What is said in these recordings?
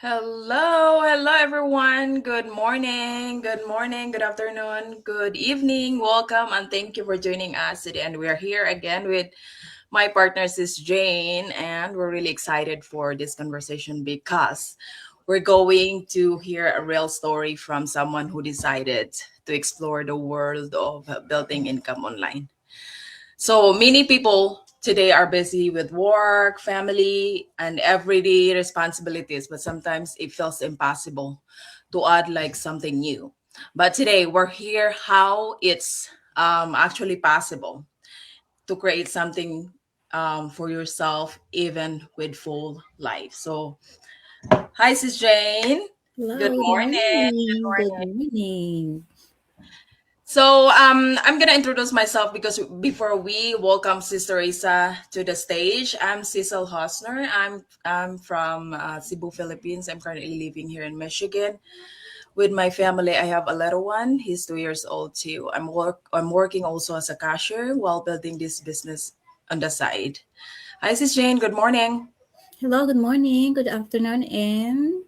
Hello, everyone. Good morning, good afternoon, good evening. Welcome and thank you for joining us today. And we are here again with my partner, Sis Jane, and we're really excited for this conversation because we're going to hear a real story from someone who decided to explore the world of building income online. So many people today are busy with work, family, and everyday responsibilities, but sometimes it feels impossible to add like something new. But today we're here how it's actually possible to create something for yourself, even with full life. So, hi, Sis Jane. Good Hello, good morning. morning. Good morning. So I'm gonna introduce myself because before we welcome Sister Isa to the stage, I'm Cecil Hosner. I'm from Cebu, Philippines. I'm currently living here in Michigan with my family. I have a little one. He's 2 years old too. I'm working also as a cashier while building this business on the side. Hi, Sis Jane. Good morning. Hello, good morning, good afternoon, and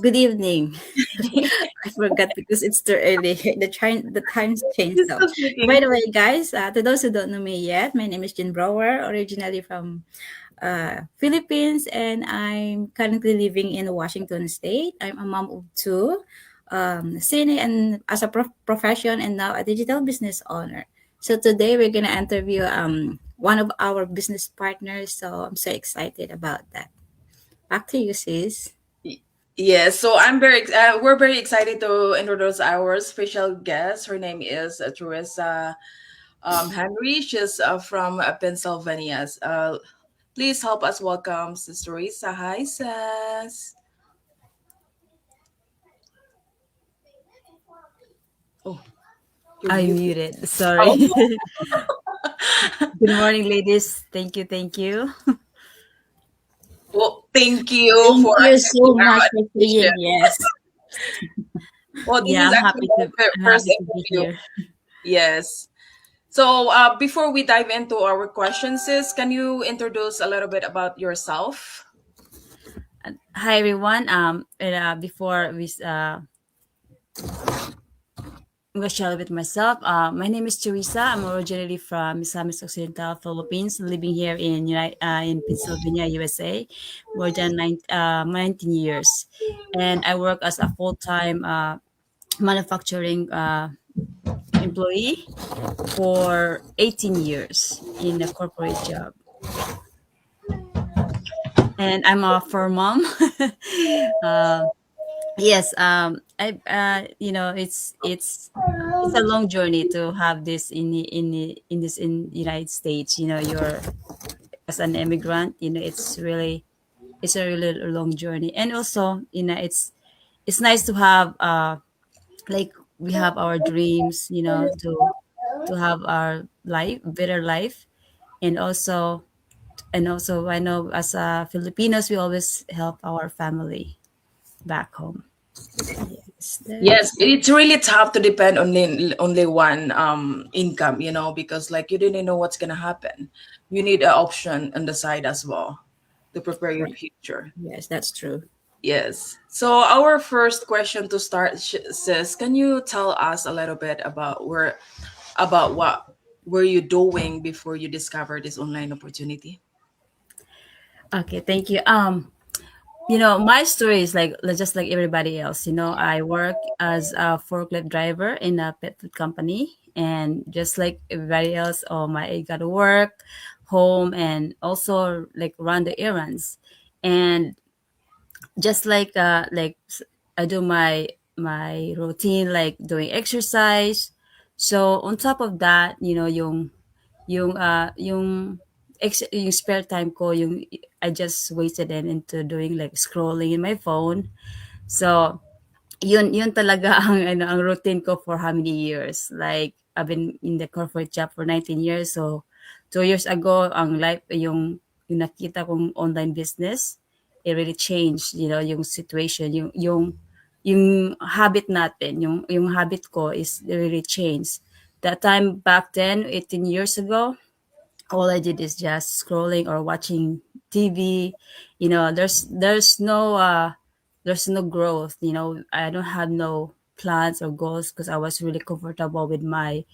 good evening. I forgot because it's too early. The times changed He's though. still By sleeping. the way, guys, to those who don't know me yet, my name is Jen Brower, originally from Philippines, and I'm currently living in Washington State. I'm a mom of two, senior and as a profession, and now a digital business owner. So today we're gonna interview one of our business partners. So I'm so excited about that. Back to you, sis. Yes, so we're very excited to introduce our special guest. Her name is Teresa Henry. She's from Pennsylvania. Please help us welcome Sister Teresa. Hi, sis. Oh, you're I muted. muted. Sorry. Oh, Good morning, ladies. Thank you. Thank you. well, thank you Thank for you accepting so much our for invitation. saying yes. Well, this Yeah, is actually our I'm first happy to be interview. here. Yes. So before we dive into our questions, sis, can you introduce a little bit about yourself? Hi everyone. Before I'm gonna share with myself. My name is Teresa. I'm originally from Misamis Occidental, Philippines, living here in Pennsylvania, USA, more than 19 years, and I work as a full-time manufacturing employee for 18 years in a corporate job, and I'm a fur mom. uh, yes, it's a long journey to have this in United States. You're as an immigrant. It's a really long journey, and also it's nice to have like we have our dreams. To have our life, better life, and also I know as Filipinos we always help our family back home. Yes, Yes, that's it's really tough to depend on only one income, because like you didn't know what's gonna happen. You need an option on the side as well to prepare your correct. future. Yes, that's true. Yes. So our first question to start, sis, can you tell us a little bit about what were you doing before you discovered this online opportunity? Okay, thank you. My story is just like everybody else. I work as a forklift driver in a pet food company, and just like everybody else, I got to work, home, and also like run the errands, and just I do my routine like doing exercise. So on top of that, yung spare time ko, yung I just wasted it into doing like scrolling in my phone. So yun talaga ang routine ko for how many years. Like I've been in the corporate job for 19 years. So 2 years ago, ang life yung nakita kong online business, it really changed, yung situation, yung habit natin, yung habit ko is really changed. That time back then, 18 years ago, all I did is just scrolling or watching TV. There's no growth. I don't have no plans or goals because I was really comfortable with my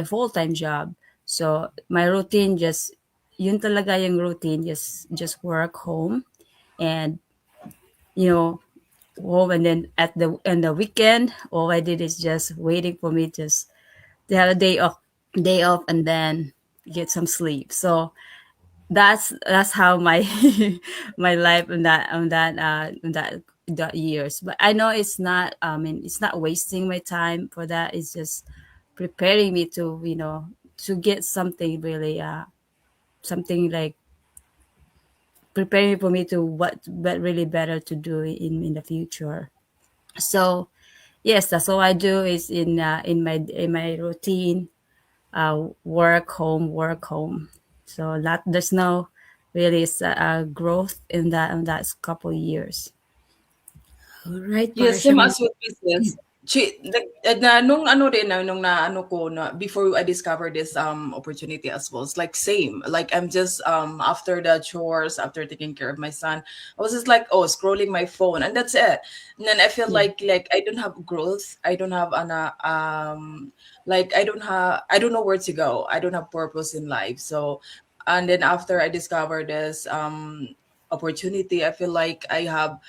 full-time job. So my routine just yun talaga yung routine, just work home and you know home, and then at the weekend all I did is just waiting for me just to have a day off and then get some sleep. So that's how my my life on that years. But I know it's not, I mean, it's not wasting my time for that. It's just preparing me to get something really, something like preparing for me to what but really better to do in the future. So yes, that's all I do is in my routine, work home. So that there's no really growth in that couple years. All right, para Yes, same siyang as with business. Like, na nung ano din na nung na ano ko na before I discovered this opportunity as well. It's like same. Like I'm just after the chores, after taking care of my son, I was just like, oh, scrolling my phone and that's it. And then I feel yeah. like I don't have growth. I don't have an like I don't know where to go. I don't have purpose in life. So and then after I discovered this opportunity, I feel like I have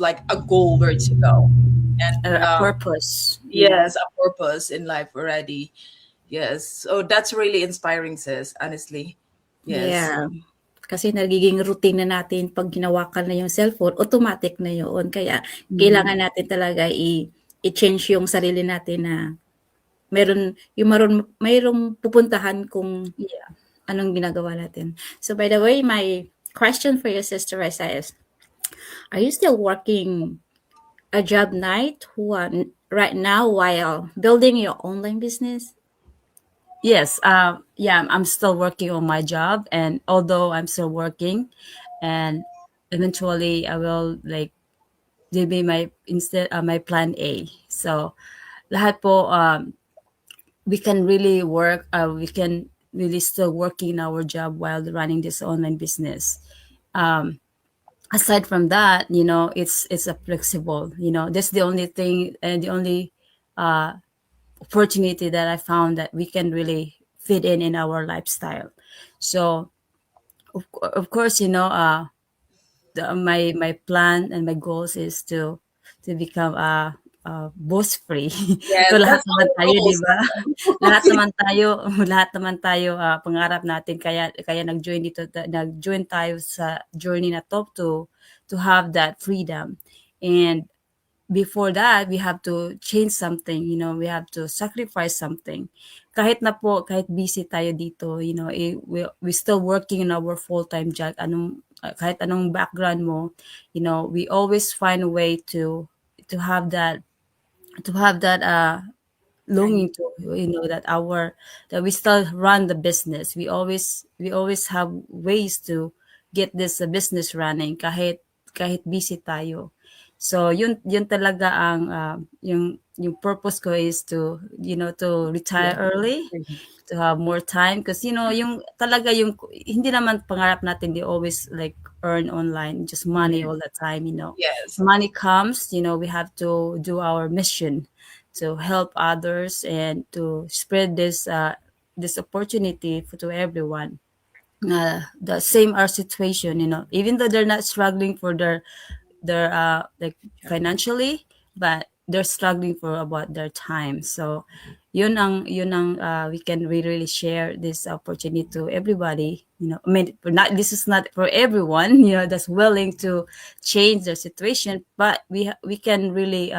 like a goal where to go. And A purpose, yes, a purpose in life already. Yes. So that's really inspiring, sis, honestly. Yes. Yeah. Kasi nagiging routine na natin 'pag hinawakan na yung cellphone, automatic na yun. Kaya Mhm. kailangan natin talaga i-change yung sarili natin na mayroong pupuntahan kung yeah. anong ginagawa natin. So by the way, my question for your sister Risa is, are you still working a job night right now while building your online business? Yes, yeah, I'm still working on my job, and although I'm still working, and eventually I will like be my plan A. So lahat po, we can really work, we can really still working our job while running this online business. Aside from that, it's a flexible. That's the only thing and the only opportunity that I found that we can really fit in our lifestyle. So of course, my plan and my goals is to become boss free. Yes, So lahat that's naman our tayo, 'di goals. ba? Lahat naman tayo lahat naman tayo, pangarap natin, kaya kaya nag-join tayo sa journey na to have that freedom. And before that, we have to change something, we have to sacrifice something. Kahit busy tayo dito, we still working in our full-time job, kahit anong background mo, we always find a way to have that Right. longing to, that we still run the business. We always have ways to get this business running kahit busy tayo. So yun talaga ang yung purpose ko is to retire Yeah. early, to have more time, because yung talaga yung hindi naman pangarap natin, they always like earn online just money Yeah. all the time. Yes. Money comes, we have to do our mission to help others and to spread this opportunity to everyone. The same our situation, even though they're not struggling for their like financially, but they're struggling for about their time. So yun ang we can really share this opportunity to everybody. I mean, not this is not for everyone, that's willing to change their situation, but we can really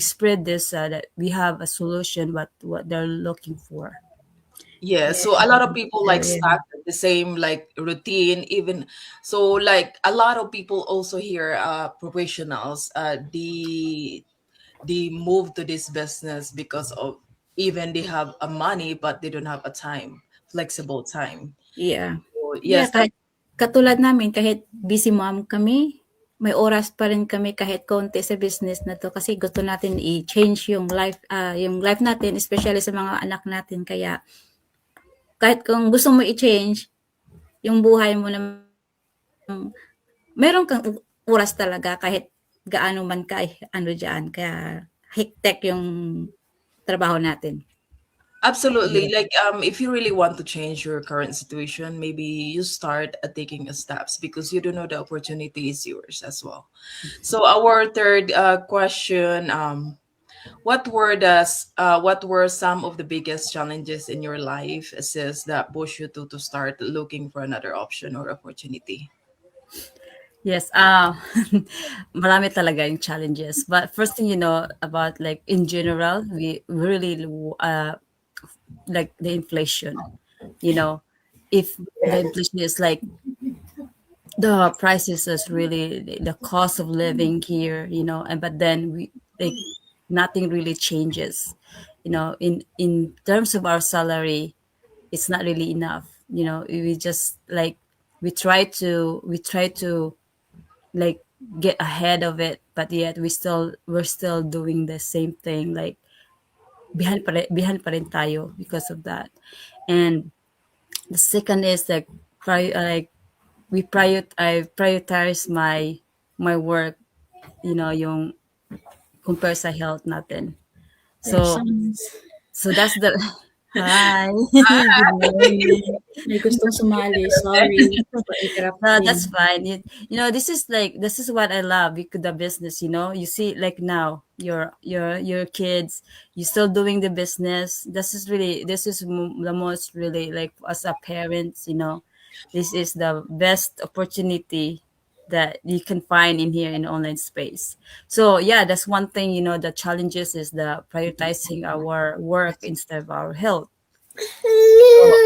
spread this, that we have a solution what they're looking for. Yeah, Yeah. so a lot of people like Yeah. stuck at the same like routine, even so like a lot of people also here professionals they move to this business because of even they have a money but they don't have a time, flexible time. Yeah. So Yeah, yes, that kahit katulad namin, kahit busy mom kami, may oras pa rin kami kahit konti sa business na 'to kasi gusto natin i-change yung life natin, especially sa mga anak natin. Kaya kahit kung gusto mo i-change yung buhay mo naman Meron kang oras talaga kahit gaano man ka ano diyan, kaya hektik yung trabaho natin. Absolutely. Yes. Like if you really want to change your current situation, maybe you start at taking a steps because you don't know the opportunity is yours as well. So our third question, what were some of the biggest challenges in your life, sis, that push you to start looking for another option or opportunity? Yes, marami talaga yung challenges. But first thing, about like in general, we really like the inflation. You know, if the inflation is like the prices is really the cost of living here, and but then we like nothing really changes. In terms of our salary, it's not really enough. We just like we try to like get ahead of it, but yet we're still doing the same thing, like behind pa rin tayo because of that. And the second is like like I prioritize my work, yung compare sa health natin. There's So some that's the hi. Good morning. may gustong sumali, sorry for No, interrupting. that's fine. This is what I love with the business. You see, like now, your kids, you still doing the business. This is the most really like as a parents. This is the best opportunity that you can find in here in online space. So yeah, that's one thing. The challenges is the prioritizing our work instead of our health. So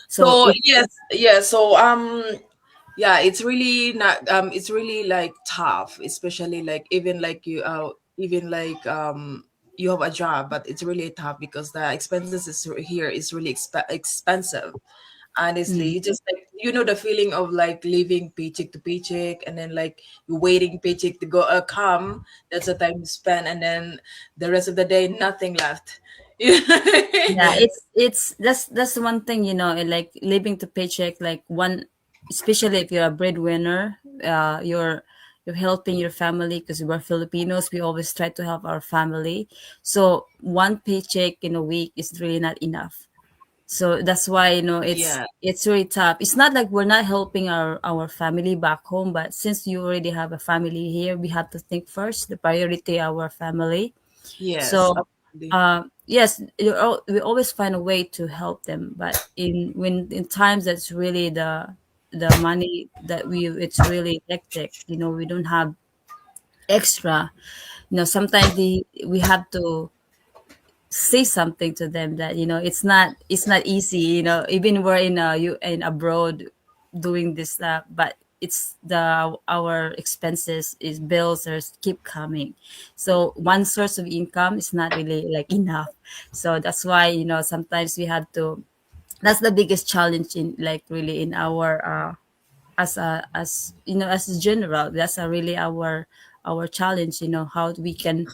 so So if yes, yeah. So yeah, it's really not it's really like tough, especially like even like even like you have a job, but it's really tough because the expenses here is really expensive. Honestly, mm, you just like the feeling of like living paycheck to paycheck, and then like you waiting paycheck to go come. That's the time you spend, and then the rest of the day nothing left. yeah, it's that's one thing, like living to paycheck, like one, especially if you're a breadwinner, you're helping your family because we're Filipinos. We always try to help our family. So one paycheck in a week is really not enough. So that's why, it's Yeah. it's really tough. It's not like we're not helping our family back home, but since you already have a family here, we have to think first, the priority our family. Yes. So, Absolutely. yes, we always find a way to help them, but in times that's really the money that it's really hectic. We don't have extra. Sometimes we have to say something to them that it's not easy. Even we're in abroad doing this stuff, but it's our expenses is bills are keep coming. So one source of income is not really like enough. So that's why sometimes we have to. That's the biggest challenge in like really in our as a general. That's really our challenge. How we can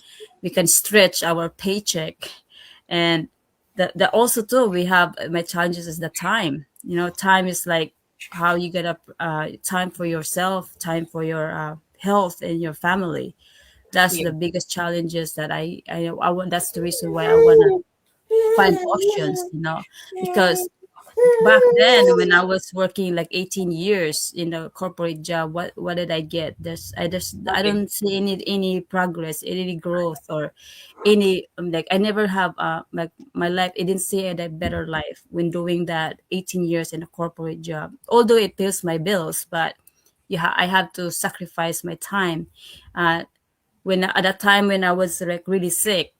stretch our paycheck. And the also too, we have my challenges is the time. Time is like how you get up time for yourself, time for your health and your family. That's Yeah. the biggest challenges that I want. That's the reason why I want to find options, because back then when I was working like 18 years in a corporate job, what did I get? I Okay. don't see any progress, any growth, or any like I never have like my life. I didn't see a better life when doing that 18 years in a corporate job. Although it pays my bills, but yeah, I have to sacrifice my time. Uh, when at that time when I was like really sick,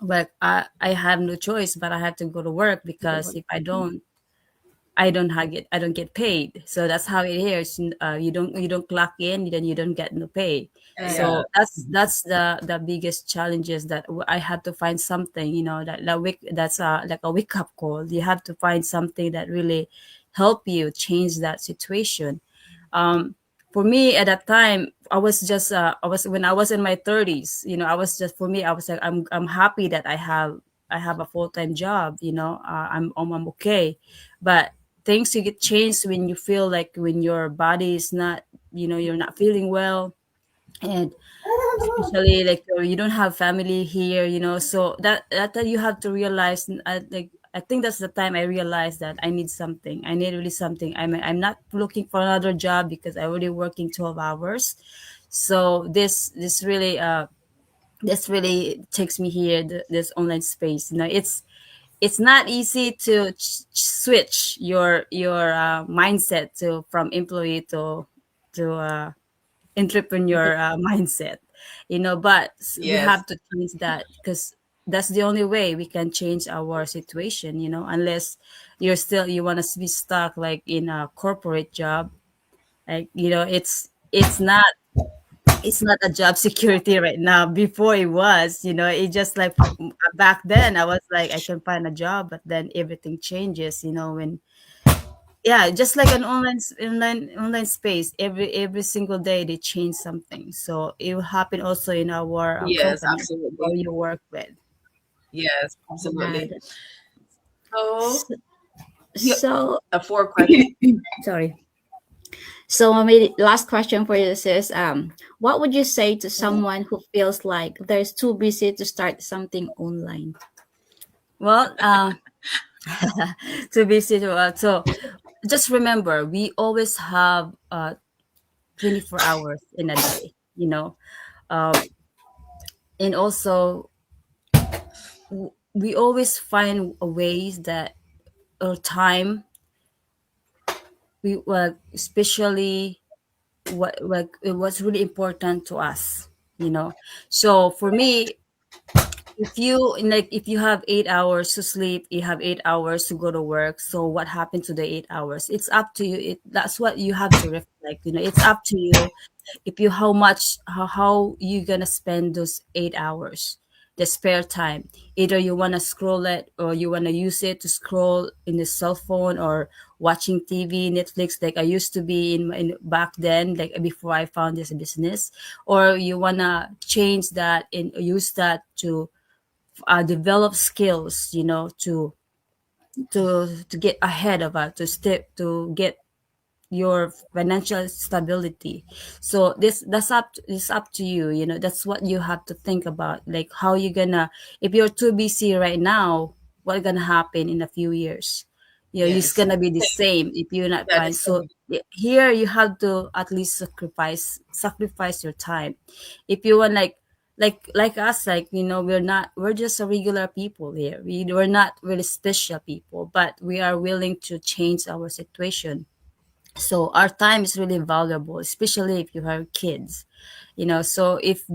but I have no choice, but I have to go to work because if I don't get paid. So that's how it is. You don't clock in, then you don't get no pay. Yeah. So that's the biggest challenges that I had to find something. That's like a wake up call. You have to find something that really help you change that situation. um for me at that time, I was when I was in my 30s. I was just for me I was like I'm happy that I have a full-time job. I'm okay. But things you get changed when you feel like when your body is not, you're not feeling well. And especially like you don't have family here, so that you have to realize, like I think that's the time I realized that I need something. I need really something. I'm not looking for another job because I already working 12 hours. So this really takes me here, this online space. It's not easy to switch your mindset to from employee to entrepreneur mindset, but we Yes. have to change that because that's the only way we can change our situation, unless you want to be stuck like in a corporate job. Like, it's not a job security right now. Before it was, it just like back then I was like I can find a job, but then everything changes, when yeah, just like an online space, every single day they change something. So it will happen also in our Yes, company absolutely. or you work with. Yes, Yeah. absolutely. So, So, you, so four questions. sorry. So my last question for you is, what would you say to someone who feels like they're too busy to start something online? Well, to be so just remember we always have 24 hours in a day, um, and also we always find ways that our time, we especially what's really important to us, so for me, if you have 8 hours to sleep, you have 8 hours to go to work, so what happened to the 8 hours? It's up to you. That's what you have to reflect. It's up to you if you how you gonna spend those 8 hours, the spare time. Either you want to scroll it or you want to use it to scroll in the cell phone or watching TV, Netflix, like I used to be in back then, like before I found this business. Or you want to change that and use that to develop skills, to get ahead of it, to get your financial stability. So it's up to you. That's what you have to think about, like how you gonna, if you're too busy right now, what's gonna happen in a few years? It's Yes, gonna be the same if you're not that fine. is So correct. here you have to at least sacrifice your time. If you want, like us, like, we're just a regular people here. We're not really special people, but we are willing to change our situation. So our time is really valuable, especially if you have kids. So if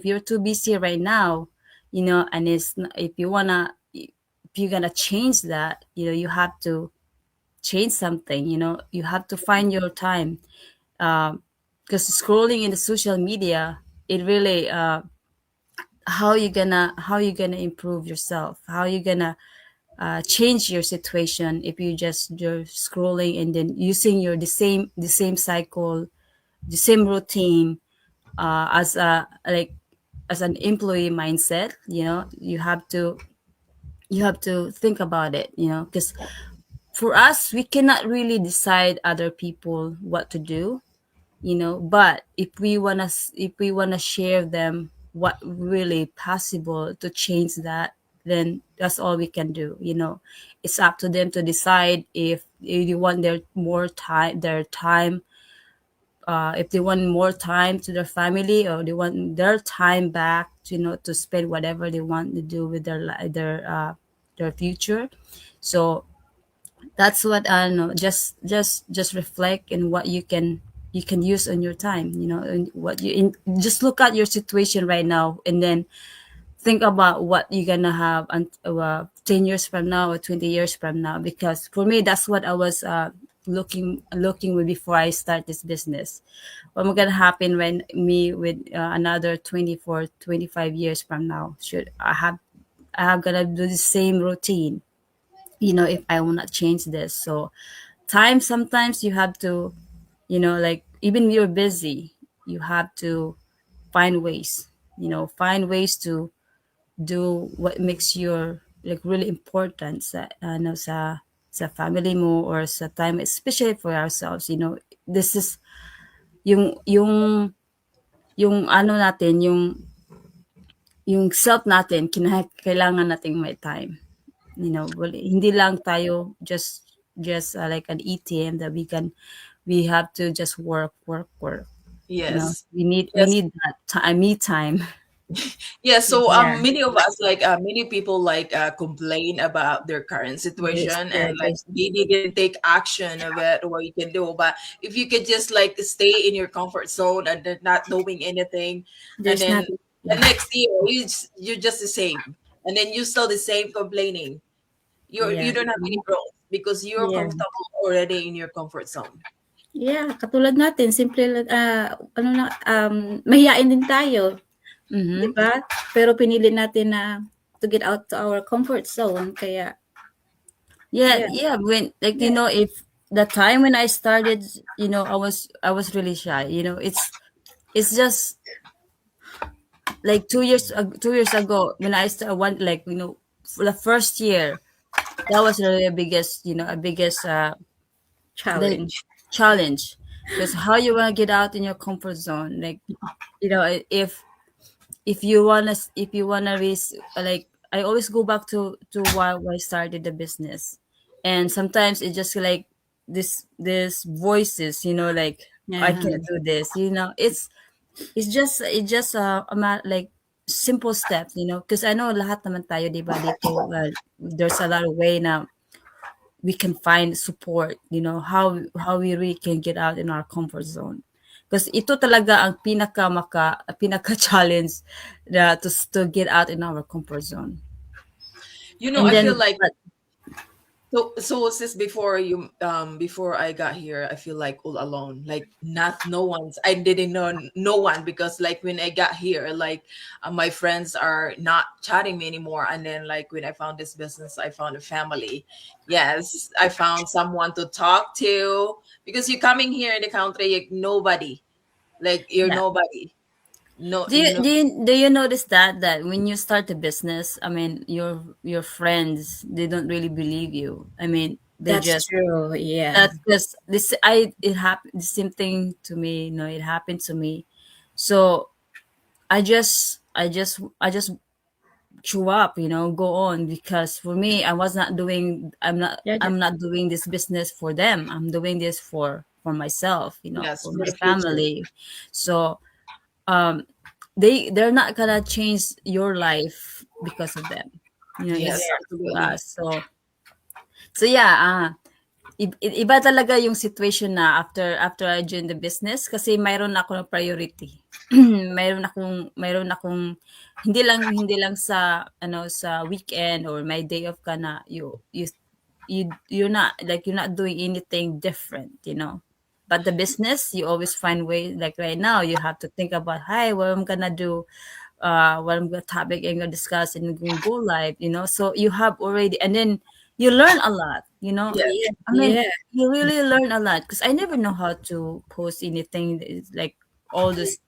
you're too busy right now, and if you wanna, if you're gonna change that, you have to change something. You have to find your time, because scrolling in the social media, it really, how you gonna improve yourself, how you gonna change your situation if you're scrolling and then using your the same cycle, the same routine, as a like as an employee mindset. You have to think about it, because for us, we cannot really decide other people what to do, but if we want to share them what really possible to change that, then that's all we can do. It's up to them to decide if you want their time, if they want more time to their family, or they want their time back to, to spend whatever they want to do with their future. So that's what I don't know. Just reflect in what you can use on your time. And just look at your situation right now, and then think about what you're gonna have 10 years from now or 20 years from now. Because for me, that's what I was looking with before I start this business. What's gonna happen when me with another 24, 25 years from now? Should I have gonna do the same routine? If I will not change this. So time, sometimes you have to, like, even you're busy, you have to find ways to do what makes your, like, really important sa sa family mo or sa time, especially for ourselves, this is yung ano natin, yung self natin, kailangan nating may time. Hindi lang tayo just like an ATM that we have to just work, work, work. Yes. We Yes. need that time, me time. Yeah, so Yeah. many of us like many people like complain about their current There's situation and yeah, like they didn't take action of it or what you can do. But if you could just like stay in your comfort zone and then not doing anything, and there's then nothing. the next year you're just the same, and then you still the same complaining. You Yeah. don't have any growth because you're Yeah. comfortable already in your comfort zone. Yeah, katulad natin simple lang, ano na, mahiyain din tayo, 'di Mm-hmm. ba? Pero pinili natin na to get out to our comfort zone kaya Yeah, yeah, yeah. When like yeah, if the time when I started, I was really shy. It's just like 2 years ago when I started one like for the first year, that was really the biggest a biggest the challenge. challenge, because how you want to get out in your comfort zone, like if you wanna raise, like I always go back to why I started the business, and sometimes it's just like this voices, like I Uh-huh. can't do this. It's just like simple steps, because I know lahat naman tayo, di ba, dito, there's a lot of way na we can find support, how we really can get out in our comfort zone. Because ito talaga ang pinaka challenge na to get out in our comfort zone. And I feel then, like but so since before I got here, I feel like all alone. Like not no one's I didn't know no one because like when I got here, like my friends are not chatting me anymore. And then like when I found this business, I found a family. Yes, I found someone to talk to because you're coming here in the country, nobody. Like you're yeah. nobody. No, Do you no. do you do you notice that when you start a business, I mean, your friends, they don't really believe you. I mean, they That's just true, yeah. that's because this I it happened the same thing to me. It happened to me. So I just chew up, go on, because for me, Yeah, I'm not doing this business for them. I'm doing this for myself, Yes, for for my the future. family. So um they're not gonna change your life because of them. Yes, It's up to absolutely. us. So yeah, iba talaga yung situation na after I joined the business, kasi mayroon ako ng priority. mayroon akong hindi lang sa weekend or my day off ka na you're not doing anything different, but the business, you always find ways. Like right now, you have to think about, hi, what I'm gonna do, what I'm gonna topic I'm gonna discuss and go live, so you have already, and then you learn a lot, Yes, yeah, I mean, yeah. you really learn a lot, because I never know how to post anything that is like all this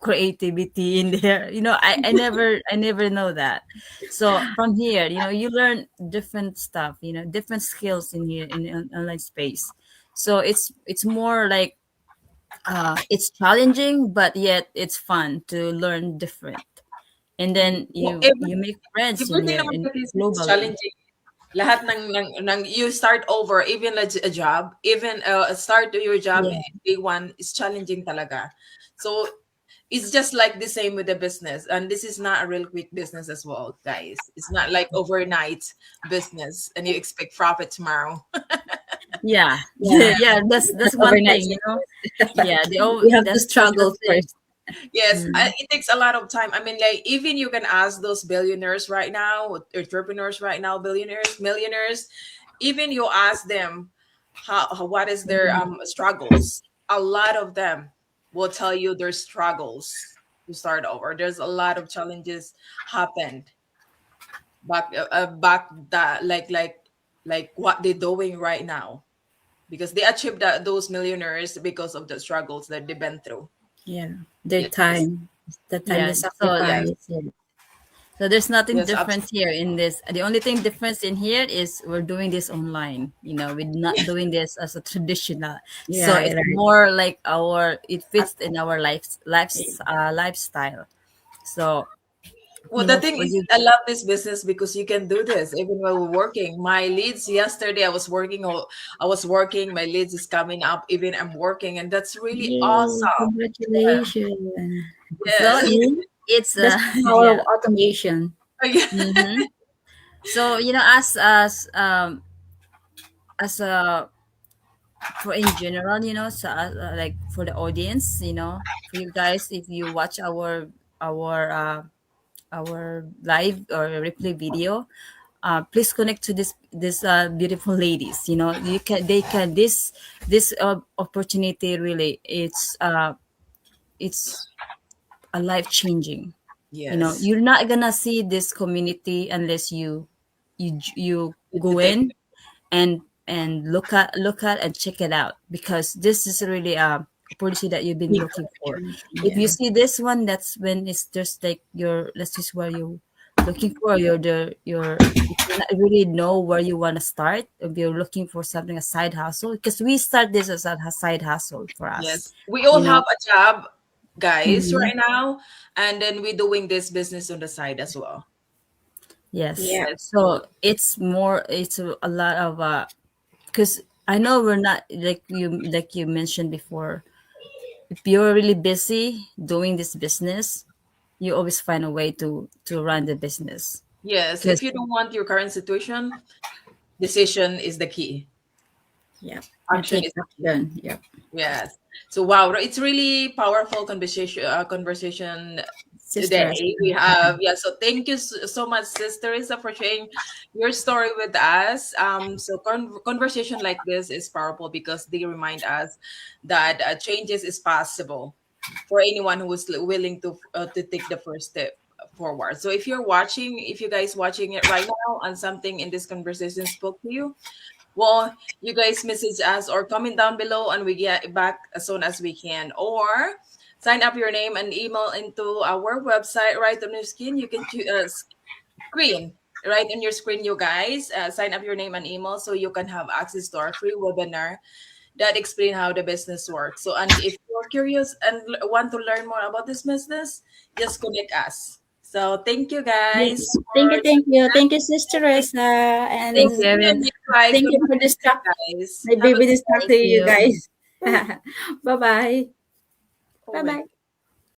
creativity in there. I never know that. So from here, you learn different stuff, different skills in here in online space. So it's more like it's challenging, but yet it's fun to learn different. And then Well, you make friends in everything here naman in kasi is globally. challenging. Lahat ng you start over, even a job, even start your job Yeah, day one is challenging talaga. So it's just like the same with the business, and this is not a real quick business as well, guys. It's not like overnight business and you expect profit tomorrow. Yeah. yeah. Yeah, that's one Overnight thing. success. Yeah, We have to that's the struggle thing. first. Yes, Mm. it takes a lot of time. I mean, like even you can ask those billionaires right now, entrepreneurs right now, billionaires, millionaires. Even you ask them what is their struggles. A lot of them will tell you their struggles to start over. There's a lot of challenges happened back that like what they're doing right now because they achieved those millionaires because of the struggles that they've been through. Yeah, their Yes. time, the time they Yeah. So Yes. sacrifice. yeah. So there's nothing Yes, different here in this. The only thing difference in here is we're doing this online. We're not doing this as a traditional. So Yeah, it's right. more like it Uh, fits in our lifestyle. So Well, the thing for is, you, I love this business because you can do this even while we're working. My leads yesterday, I was working. My leads is coming up even I'm working, and that's really Yay, awesome. congratulations. so Yes. See? it's That's the power of yeah. automation. Mm-hmm. So as a for in general, so like for the audience, for you guys, if you watch our our live or replay video, please connect to this beautiful ladies. You can they can this opportunity really it's a life changing. Yes. You're not gonna see this community unless you To go take in and look at and check it out, because this is really a opportunity that you've been Big looking for. opportunity. If you Yeah. see this one, that's when it's just like your that's just where you looking for your if you not really know where you want to start, if you're looking for something a side hustle, because we start this as a side hustle for us. yes. We all you have know a job, guys, Mhm. right now, and then we're doing this business on the side as well. Yes. Yeah. Yes. So it's a lot of because I know we're not like you mentioned before. If you're really busy doing this business, you always find a way to run the business. Yes. Because If you don't want your current situation, decision is the key. Yeah. You Action take is the key. action. Yeah. Yes. So wow, it's really powerful conversation Sister. today we have. Yeah, so thank you so much, Sister Isa, for sharing your story with us. So conversation like this is powerful because they remind us that changes is possible for anyone who is willing to take the first step forward. So if you guys watching it right now and something in this conversation spoke to you, well, you guys message us or comment down below and we get back as soon as we can. Or sign up your name and email into our website right on your screen. You can screen right on your screen, you guys. Sign up your name and email so you can have access to our free webinar that explain how the business works. So, and if you're curious and want to learn more about this business, just connect us. So, thank you Yeah. guys Thank for you. Thank you. Thank you, Sister joining. Reza. We'll thank And you, see you Evan. next live thank you for this conversation, talk. guys. My Have a baby this talk Thank to you you. guys. Bye bye. oh Bye my bye.